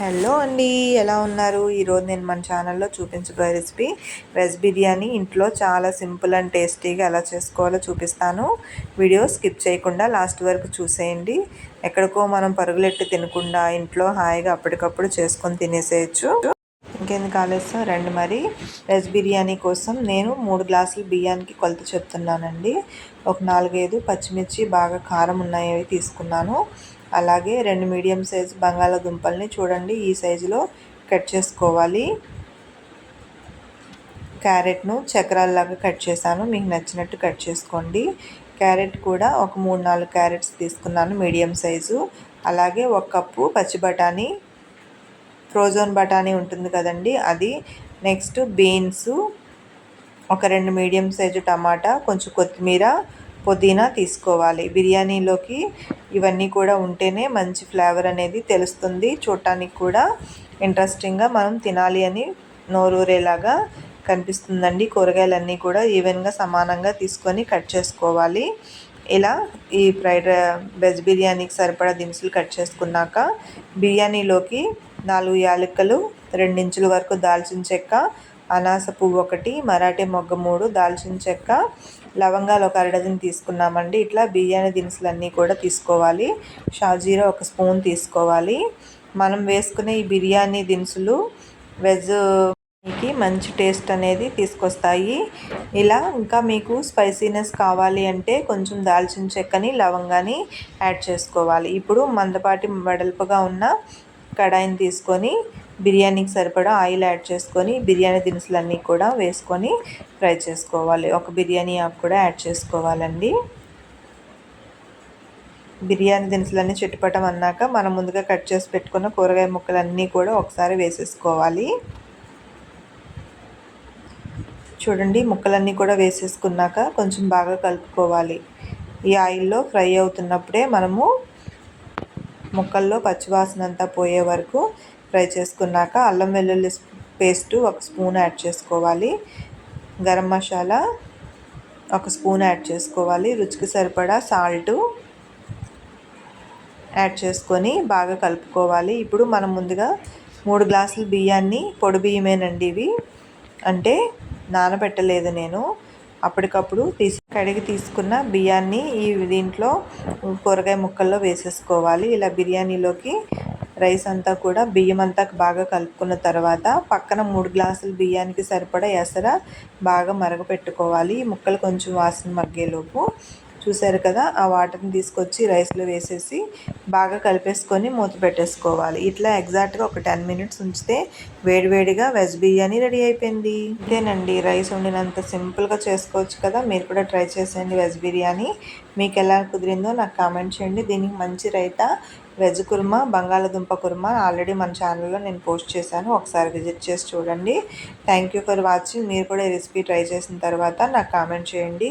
Hello అండి, ఎలా ఉన్నారు? ఈరోజు నేను మన ఛానల్లో చూపించబోయే రెసిపీ వెజ్ బిర్యానీ. ఇంట్లో చాలా సింపుల్ అండ్ టేస్టీగా ఎలా చేసుకోవాలో చూపిస్తాను. వీడియో స్కిప్ చేయకుండా లాస్ట్ వరకు చూసేయండి. ఎక్కడికో మనం పరుగులెట్టి తినకుండా ఇంట్లో హాయిగా అప్పటికప్పుడు చేసుకొని తినేసేయచ్చు. ఇంకెందుకు ఆలస్యం, రండి. మరి వెజ్ బిర్యానీ కోసం నేను 3 గ్లాసుల బియ్యానికి కొలత చెప్తున్నానండి. ఒక 4-5 పచ్చిమిర్చి బాగా కారం ఉన్నాయవి తీసుకున్నాను. అలాగే 2 మీడియం సైజు బంగాళాదుంపల్ని చూడండి ఈ సైజులో కట్ చేసుకోవాలి. క్యారెట్ను చక్రాల్లాగా కట్ చేశాను, మీకు నచ్చినట్టు కట్ చేసుకోండి. క్యారెట్ కూడా ఒక 3-4 క్యారెట్స్ తీసుకున్నాను మీడియం సైజు. అలాగే 1 కప్పు పచ్చి బఠానీ, ఫ్రోజన్ బఠానీ ఉంటుంది కదండి అది. నెక్స్ట్ బీన్స్, ఒక 2 మీడియం సైజు టమాటా, కొంచెం కొత్తిమీర, పుదీనా తీసుకోవాలి. బిర్యానీలోకి ఇవన్నీ కూడా ఉంటేనే మంచి ఫ్లేవర్ అనేది తెలుస్తుంది. చూడటానికి కూడా ఇంట్రెస్టింగ్గా మనం తినాలి అని నోరూరేలాగా కనిపిస్తుందండి. కూరగాయలన్నీ కూడా ఈవెన్గా సమానంగా తీసుకొని కట్ చేసుకోవాలి. ఇలా ఈ వెజ్ బిర్యానీకి సరిపడా దినుసులు కట్ చేసుకున్నాక బిర్యానీలోకి 4 యాలకులు, 2 ఇంచుల వరకు దాల్చిన చెక్క, అనాస పువ్వు 1, మరాఠీ మొగ్గ 3, దాల్చిన చెక్క, లవంగాలు ఒక 1/2 డజన్ తీసుకున్నామండి. ఇట్లా బిర్యానీ దినుసులన్నీ కూడా తీసుకోవాలి. షాజీరా 1 స్పూన్ తీసుకోవాలి. మనం వేసుకునే ఈ బిర్యానీ దినుసులు వెజ్కి మంచి టేస్ట్ అనేది తీసుకొస్తాయి. ఇలా ఇంకా మీకు స్పైసీనెస్ కావాలి అంటే కొంచెం దాల్చిన చెక్కని, లవంగాని యాడ్ చేసుకోవాలి. ఇప్పుడు మందపాటి వెడల్పుగా ఉన్న కడాయిని తీసుకొని బిర్యానీకి సరిపడా ఆయిల్ యాడ్ చేసుకొని బిర్యానీ దినుసులన్నీ కూడా వేసుకొని ఫ్రై చేసుకోవాలి. ఒక బిర్యానీ ఆకు కూడా యాడ్ చేసుకోవాలండి. బిర్యానీ దినుసులన్నీ చిటపటం అన్నాక మనం ముందుగా కట్ చేసి పెట్టుకున్న కూరగాయ ముక్కలన్నీ కూడా ఒకసారి వేసేసుకోవాలి. చూడండి, ముక్కలన్నీ కూడా వేసేసుకున్నాక కొంచెం బాగా కలుపుకోవాలి. ఈ ఆయిల్లో ఫ్రై అవుతున్నప్పుడే మనము ముక్కల్లో పచ్చివాసన అంతా పోయే వరకు ఫ్రై చేసుకున్నాక అల్లం వెల్లుల్లి పేస్టు 1 స్పూన్ యాడ్ చేసుకోవాలి. గరం మసాలా 1 స్పూన్ యాడ్ చేసుకోవాలి. రుచికి సరిపడా సాల్టు యాడ్ చేసుకొని బాగా కలుపుకోవాలి. ఇప్పుడు మనం ముందుగా 3 గ్లాసుల బియ్యాన్ని, పొడి బియ్యమేనండి ఇవి, అంటే నానబెట్టలేదు నేను, అప్పటికప్పుడు కడిగి తీసుకున్న బియ్యాన్ని దీంట్లో కూరగాయ ముక్కల్లో వేసేసుకోవాలి. ఇలా బిర్యానీలోకి రైస్ అంతా కూడా బియ్యం అంతా బాగా కలుపుకున్న తర్వాత పక్కన 3 గ్లాసుల బియ్యానికి సరిపడా ఎసర బాగా మరగపెట్టుకోవాలి. ముక్కలు కొంచెం వాసన మగ్గేలోపు. చూసారు కదా, ఆ వాటర్ని తీసుకొచ్చి రైస్లో వేసేసి బాగా కలిపేసుకొని మూత పెట్టేసుకోవాలి. ఇట్లా ఎగ్జాక్ట్గా ఒక 10 మినిట్స్ ఉంచితే వేడివేడిగా వెజ్ బిర్యానీ రెడీ అయిపోయింది. ఇదేనండి, రైస్ వండినంత సింపుల్గా చేసుకోవచ్చు కదా. మీరు కూడా ట్రై చేసేయండి వెజ్ బిర్యానీ. మీకు ఎలా కుదిరిందో నాకు కామెంట్ చేయండి. దీనికి మంచి రైతా, వెజ్ కుర్మా, బంగాళదుంప కుర్మా ఆల్రెడీ మన ఛానల్లో నేను పోస్ట్ చేశాను, ఒకసారి విజిట్ చేసి చూడండి. Thank you for watching. మీరు కూడా ఈ రెసిపీ ట్రై చేసిన తర్వాత నాకు కామెంట్ చేయండి,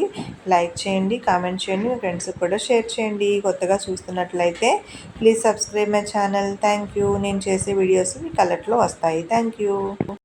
లైక్ చేయండి, కామెంట్ చేయండి, మీ ఫ్రెండ్స్కి కూడా షేర్ చేయండి. కొత్తగా చూస్తున్నట్లయితే please subscribe my channel. Thank you. నేను చేసే వీడియోస్ మీకు అలర్ట్లో వస్తాయి. Thank you.